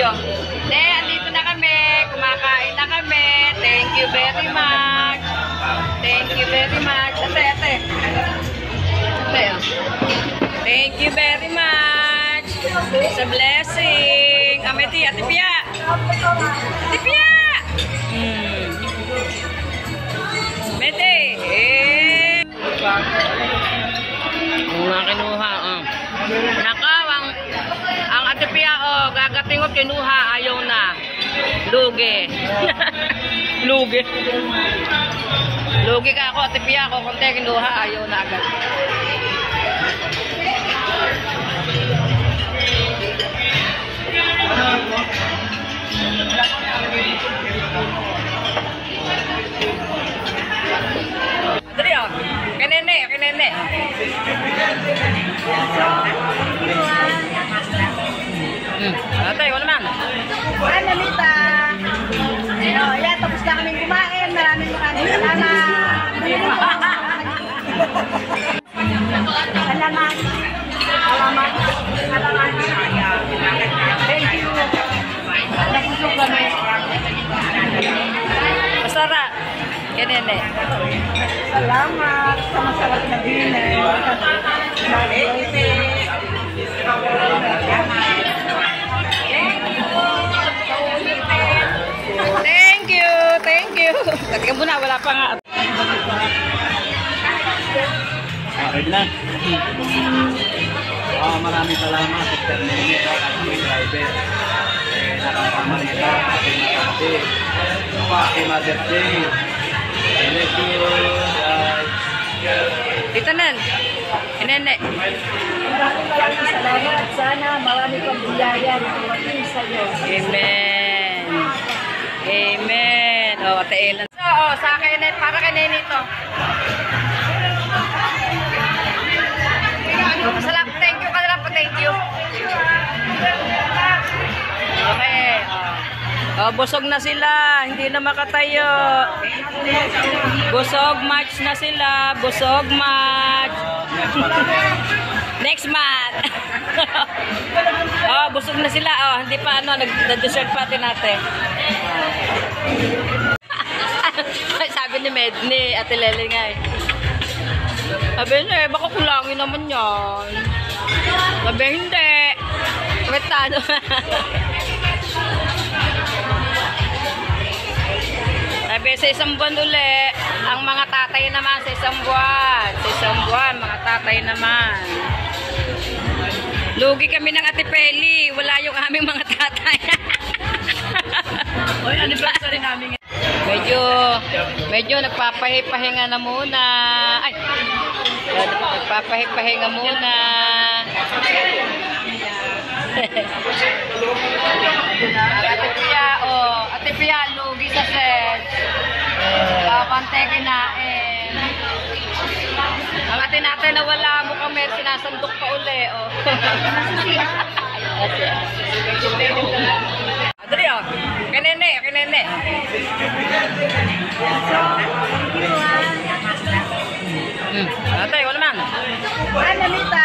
video. Andito na kami. Kumakain na kami. Thank you very much. Thank you very much. Ate. Thank you very much. It's a blessing. Ate Pia. Ate Pia. Mete. Mga kinuha. Nakaw, ang Ate Pia, gagatingot kinuha, ayaw na. Lugi. Lugi. Lugi ka ako, Ate Pia, ako konti kinuha, ayaw na agad. Dali o, kinene. Ate, wala man. Ay, Lalita. Ayan, tapos na kaming kumain. Maraming salamat. Salamat. Thank you. Napusok kami. Masara. Kinene. Salamat sa masarap na dinner. Thank you. Tagyan mo na, wala pa nga. Okay na. Maraming salamat sa Ternene at aking driver. Nakasama nila aking makakati. Happy Mother's Day. Thank you. Dito nan. Kinene. Maraming salamat. Sana marami pang biyaya na tumating sa'yo. Amen. Amen. Ate Ellen. So, sa akin, para kay Nene ito. Salamat. Thank you ka na lang po. Thank you. Okay. Busog na sila. Hindi na makatayo. Busog match na sila. Busog match. Next month. Busog na sila. Hindi pa nag-dessert party natin. Sabi ni Ate Lele nga eh. Sabi niya baka kulangin naman yan. Sabi hindi. Wetado. Sabi sa isang buwan uli, ang mga tatay naman sa isang buwan. Sa isang buwan, mga tatay naman. Lugi kami ng Ate Peli. Wala yung aming mga tatay. Oy, anniversary namin. Medyo nagpapahinga na muna. Ay, nagpapahinga muna. Ate Pia, lugi sa set. Pantay kinain. Ang ate natin na wala mo kami, sinasandok pa uli. Dali o. Kinene. Ate, wala man. Ay, Lalita.